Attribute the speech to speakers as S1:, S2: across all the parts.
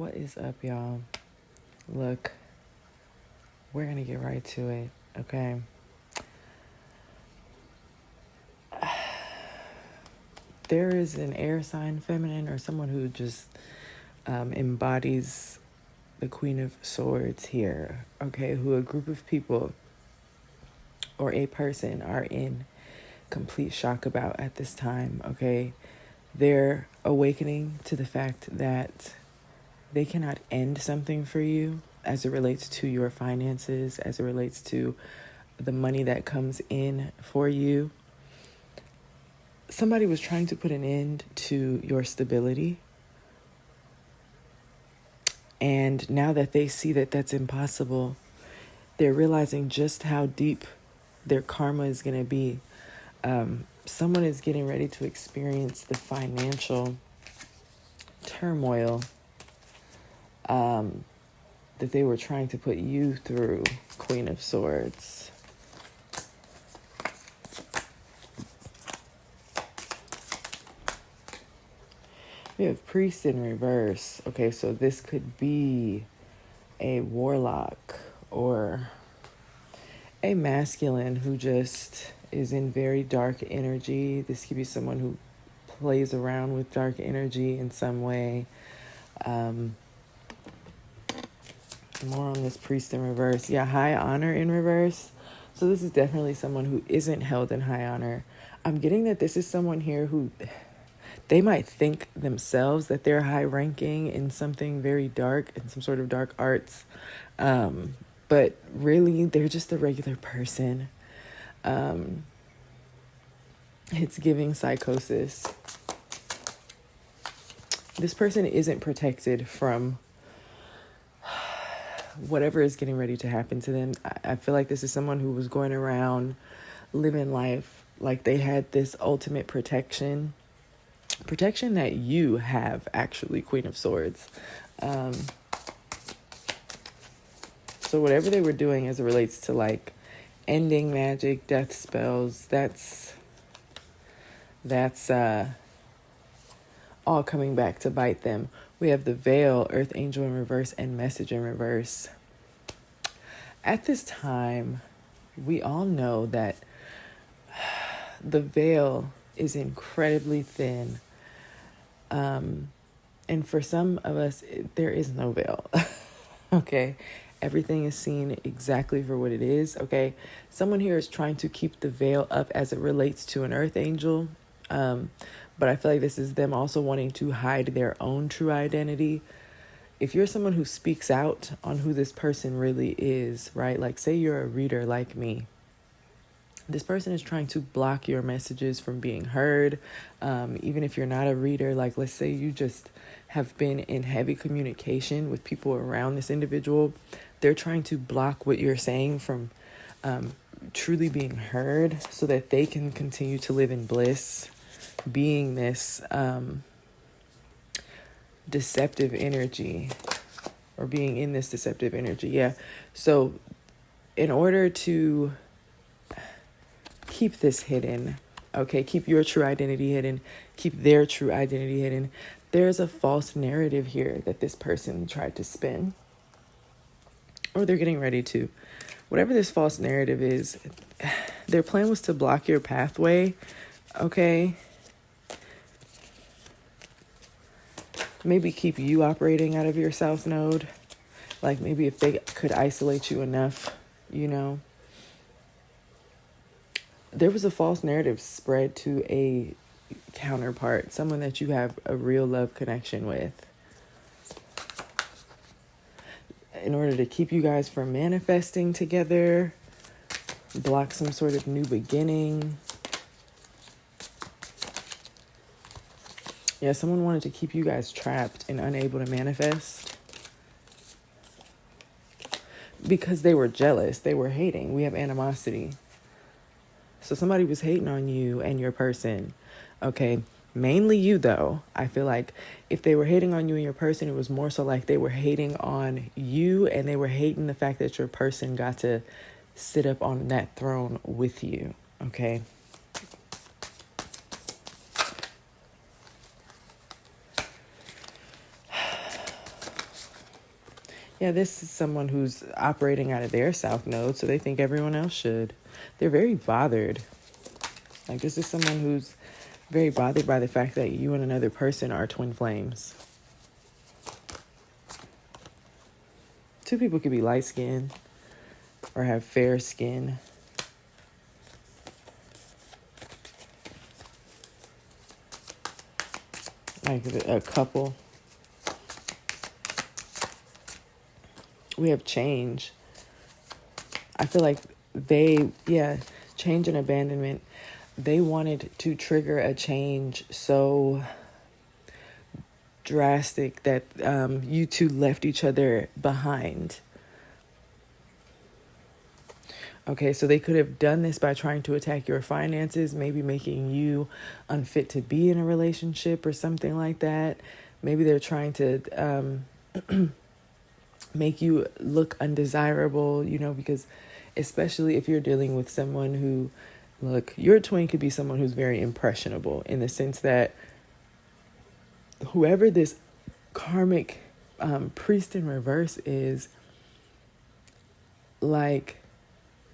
S1: What is up, y'all? Look, we're going to get right to it, okay? There is an air sign feminine or someone who just embodies the Queen of Swords here, okay? Who a group of people or a person are in complete shock about at this time, okay? They're awakening to the fact that they cannot end something for you as it relates to your finances, as it relates to the money that comes in for you. Somebody was trying to put an end to your stability. And now that they see that that's impossible, they're realizing just how deep their karma is going to be. Someone is getting ready to experience the financial turmoil that they were trying to put you through, Queen of Swords. We have Priest in reverse. Okay, so this could be a warlock or a masculine who just is in very dark energy. This could be someone who plays around with dark energy in some way. More on this Priest in reverse. Yeah, high honor in reverse. So this is definitely someone who isn't held in high honor. I'm getting that this is someone here who they might think themselves that they're high ranking in something very dark, in some sort of dark arts. But really, they're just a regular person. It's giving psychosis. This person isn't protected from whatever is getting ready to happen to them. I feel like this is someone who was going around living life like they had this ultimate protection that you have, actually, Queen of Swords. So whatever they were doing as it relates to like ending magic, death spells, that's all coming back to bite them. We have the Veil, Earth Angel in reverse, and Message in reverse. At this time, we all know that the veil is incredibly thin. And for some of us, there is no veil. Okay? Everything is seen exactly for what it is. Okay? Someone here is trying to keep the veil up as it relates to an Earth Angel. But I feel like this is them also wanting to hide their own true identity. If you're someone who speaks out on who this person really is, right? Like say you're a reader like me. This person is trying to block your messages from being heard. Even if you're not a reader, like let's say you just have been in heavy communication with people around this individual. They're trying to block what you're saying from truly being heard so that they can continue to live in bliss, being this deceptive energy or being in this deceptive energy. Yeah. So in order to keep this hidden, okay, keep your true identity hidden, keep their true identity hidden, there's a false narrative here that this person tried to spin, or they're getting ready to. Whatever this false narrative is, their plan was to block your pathway, okay? Maybe keep you operating out of your south node. Like maybe if they could isolate you enough, you know. There was a false narrative spread to a counterpart, someone that you have a real love connection with, in order to keep you guys from manifesting together, block some sort of new beginning. Yeah, someone wanted to keep you guys trapped and unable to manifest because they were jealous, they were hating. We have animosity. So somebody was hating on you and your person, okay? Mainly you, though. I feel like if they were hating on you and your person, it was more so like they were hating on you and they were hating the fact that your person got to sit up on that throne with you, okay? Yeah, this is someone who's operating out of their south node, so they think everyone else should. They're very bothered. Like, this is someone who's very bothered by the fact that you and another person are twin flames. Two people could be light skinned or have fair skin. Like a couple. We have change. I feel like change and abandonment. They wanted to trigger a change so drastic that you two left each other behind. Okay, so they could have done this by trying to attack your finances, maybe making you unfit to be in a relationship or something like that. Maybe they're trying to make you look undesirable, because especially if you're dealing with someone who, look, your twin could be someone who's very impressionable in the sense that whoever this karmic priest in reverse is, like,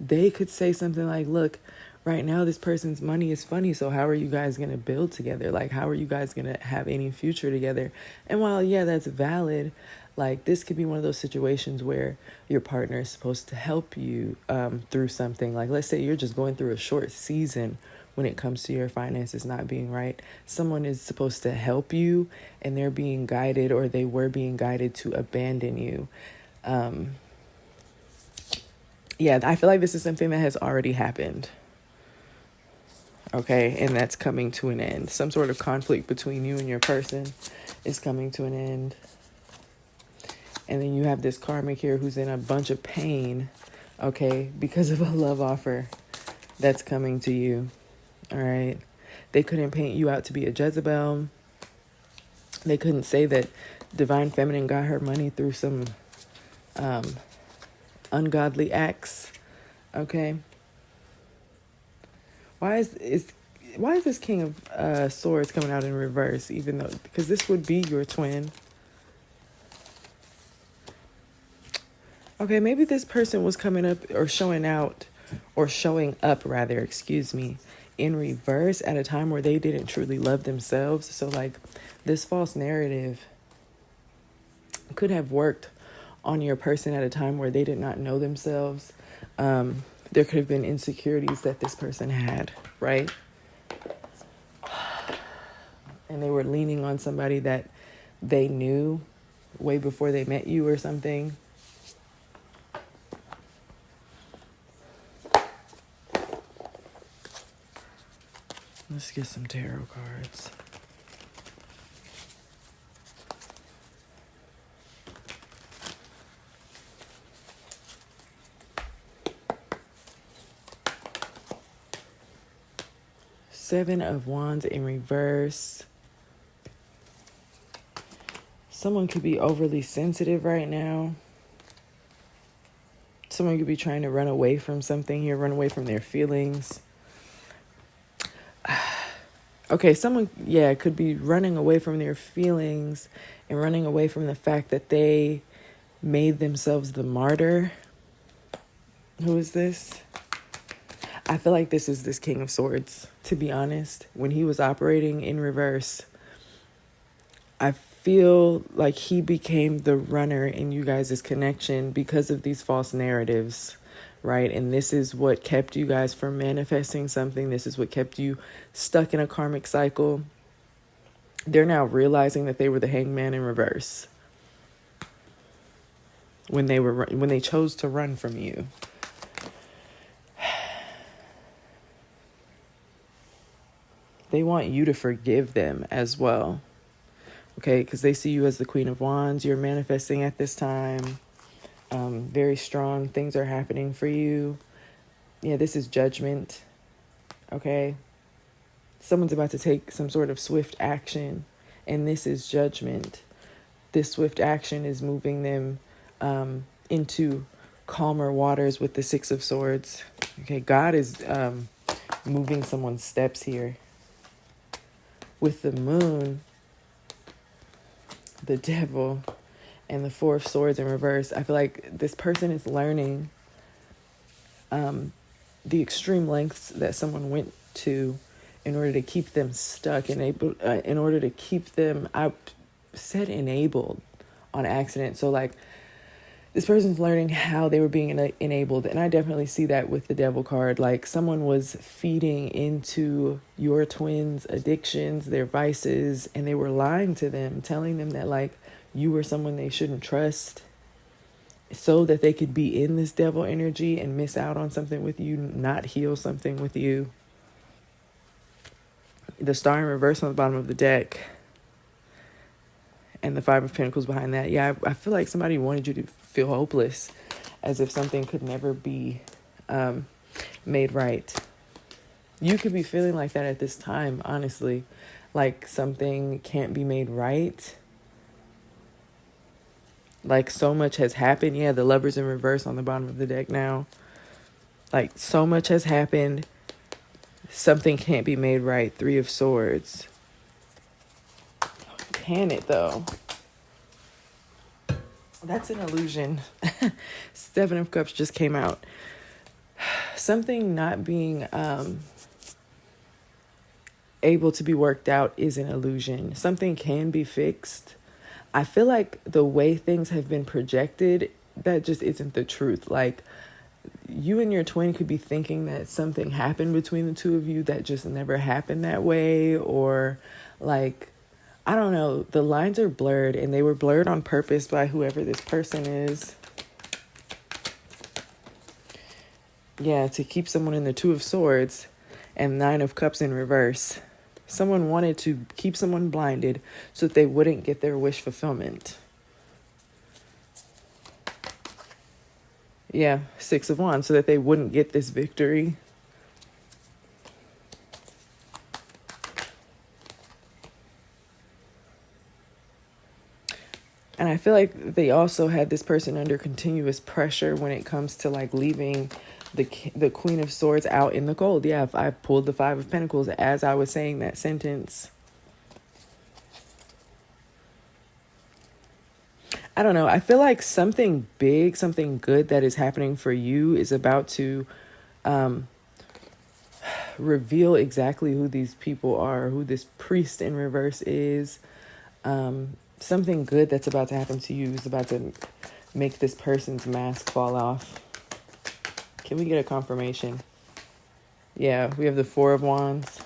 S1: they could say something like, look, right now this person's money is funny, so how are you guys going to build together? Like, how are you guys going to have any future together? And while, yeah, that's valid, like, this could be one of those situations where your partner is supposed to help you through something. Like, let's say you're just going through a short season when it comes to your finances not being right. Someone is supposed to help you, and they're being guided, or they were being guided to abandon you. Yeah, I feel like this is something that has already happened. Okay, and that's coming to an end. Some sort of conflict between you and your person is coming to an end. And then you have this karmic here who's in a bunch of pain, okay, because of a love offer that's coming to you. All right. They couldn't paint you out to be a Jezebel. They couldn't say that Divine Feminine got her money through some ungodly acts. Okay. Why is this King of Swords coming out in reverse? Even though, because this would be your twin. Okay, maybe this person was coming up or showing up, in reverse at a time where they didn't truly love themselves. So, like, this false narrative could have worked on your person at a time where they did not know themselves. There could have been insecurities that this person had, right? And they were leaning on somebody that they knew way before they met you or something. Let's get some tarot cards. Seven of Wands in reverse. Someone could be overly sensitive right now. Someone could be trying to run away from something here, run away from their feelings. Okay, someone, could be running away from their feelings and running away from the fact that they made themselves the martyr. Who is this? I feel like this is this King of Swords, to be honest. When he was operating in reverse, I feel like he became the runner in you guys' connection because of these false narratives, right? And this is what kept you guys from manifesting something. This is what kept you stuck in a karmic cycle. They're now realizing that they were the hangman in reverse when they chose to run from you. They want you to forgive them as well. Okay, because they see you as the Queen of Wands. You're manifesting at this time. Very strong. Things are happening for you. Yeah, this is judgment. Okay. Someone's about to take some sort of swift action, and this is judgment. This swift action is moving them into calmer waters with the Six of Swords. Okay, God is moving someone's steps here. With the Moon, the Devil, and the Four of Swords in reverse. I feel like this person is learning the extreme lengths that someone went to in order to keep them stuck and able, in order to keep them, I said enabled on accident. So like this person's learning how they were being enabled. And I definitely see that with the Devil card. Like someone was feeding into your twins' addictions, their vices, and they were lying to them, telling them that like you were someone they shouldn't trust, so that they could be in this devil energy and miss out on something with you, not heal something with you. The Star in reverse on the bottom of the deck, and the Five of Pentacles behind that. Yeah, I feel like somebody wanted you to feel hopeless, as if something could never be made right. You could be feeling like that at this time, honestly. Like something can't be made right. Like so much has happened. Yeah, the Lovers in reverse on the bottom of the deck now. Like so much has happened. Something can't be made right. Three of Swords. Can it though? That's an illusion. Seven of Cups just came out. Something not being able to be worked out is an illusion. Something can be fixed. I feel like the way things have been projected, that just isn't the truth. Like you and your twin could be thinking that something happened between the two of you that just never happened that way, or like, I don't know, the lines are blurred, and they were blurred on purpose by whoever this person is. Yeah, to keep someone in the Two of Swords and Nine of Cups in reverse. Someone wanted to keep someone blinded so that they wouldn't get their wish fulfillment. Yeah, Six of Wands, so that they wouldn't get this victory. And I feel like they also had this person under continuous pressure when it comes to like leaving the Queen of Swords out in the cold. Yeah, if I pulled the Five of Pentacles as I was saying that sentence. I don't know. I feel like something big, something good that is happening for you is about to reveal exactly who these people are, who this priest in reverse is. Something good that's about to happen to you is about to make this person's mask fall off. Can we get a confirmation? Yeah, we have the Four of Wands.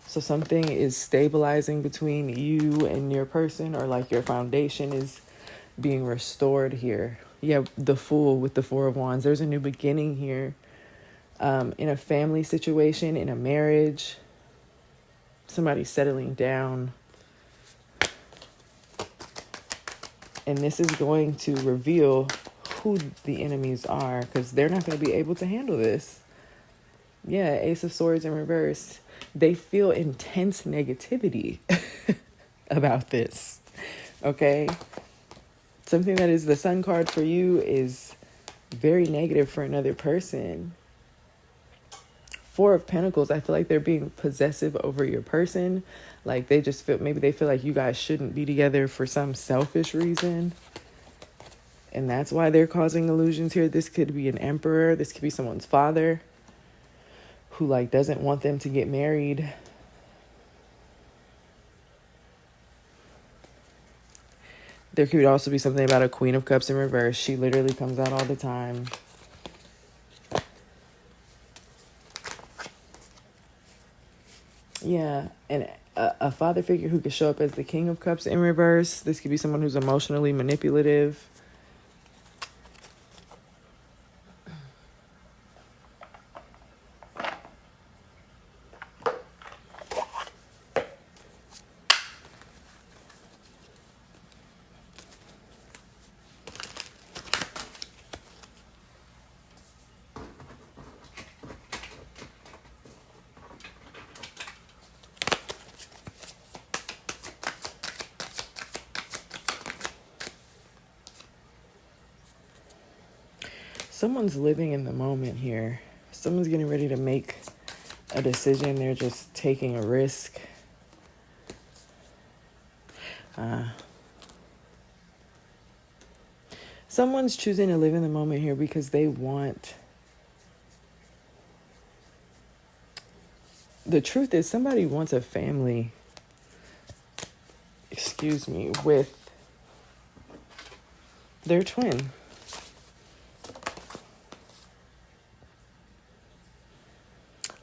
S1: So something is stabilizing between you and your person, or like your foundation is being restored here. Yeah, the Fool with the Four of Wands. There's a new beginning here. In a family situation, in a marriage, somebody settling down. And this is going to reveal who the enemies are, because they're not going to be able to handle this. Yeah, Ace of Swords in reverse. They feel intense negativity about this. Okay? Something that is the Sun card for you is very negative for another person. Four of Pentacles, I feel like they're being possessive over your person. Like they just feel, maybe they feel like you guys shouldn't be together for some selfish reason. And that's why they're causing illusions here. This could be an emperor. This could be someone's father who like doesn't want them to get married. There could also be something about a Queen of Cups in reverse. She literally comes out all the time. Yeah, and a father figure who could show up as the King of Cups in reverse. This could be someone who's emotionally manipulative. Someone's living in the moment here. Someone's getting ready to make a decision. They're just taking a risk. Someone's choosing to live in the moment here because they want... The truth is, somebody wants a family, with their twin.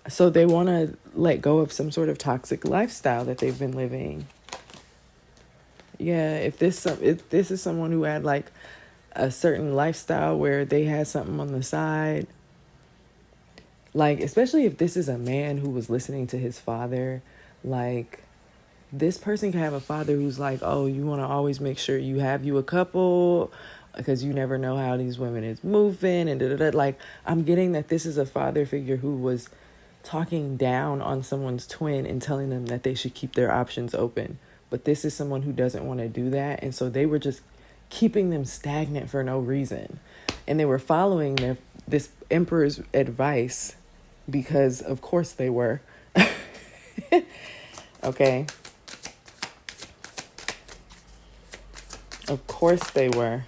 S1: So they want to let go of some sort of toxic lifestyle that they've been living. Yeah, if this is someone who had like a certain lifestyle where they had something on the side, like, especially if this is a man who was listening to his father, like, this person can have a father who's like, oh, you want to always make sure you have you a couple because you never know how these women is moving and da-da-da. Like, I'm getting that this is a father figure who was talking down on someone's twin and telling them that they should keep their options open. But this is someone who doesn't want to do that. And so they were just keeping them stagnant for no reason. And they were following this emperor's advice because, of course, they were. Okay. Of course they were.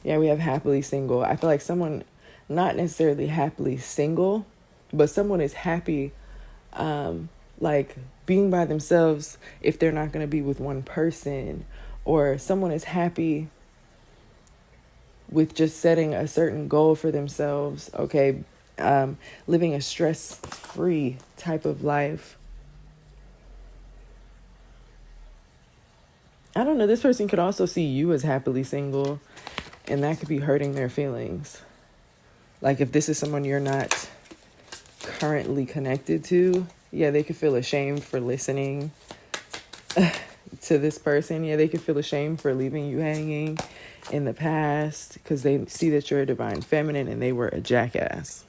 S1: Yeah, we have happily single. I feel like someone, not necessarily happily single, but someone is happy, like being by themselves if they're not going to be with one person, or someone is happy with just setting a certain goal for themselves. Okay. Living a stress-free type of life. I don't know. This person could also see you as happily single, and that could be hurting their feelings. Like, if this is someone you're not currently connected to, yeah, they could feel ashamed for listening to this person. Yeah, they could feel ashamed for leaving you hanging in the past because they see that you're a divine feminine and they were a jackass.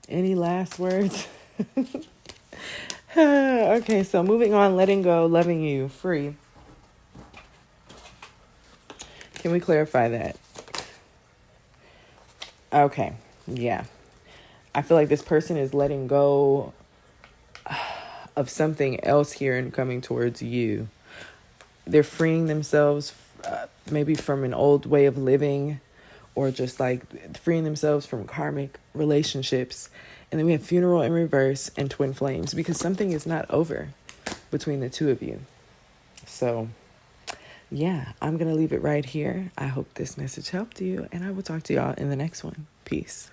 S1: Any last words? Okay, so moving on, letting go, loving you, free. Can we clarify that? Okay, yeah. I feel like this person is letting go of something else here and coming towards you. They're freeing themselves maybe from an old way of living, or just like freeing themselves from karmic relationships. And then we have funeral in reverse and twin flames because something is not over between the two of you. So yeah, I'm going to leave it right here. I hope this message helped you, and I will talk to y'all in the next one. Peace.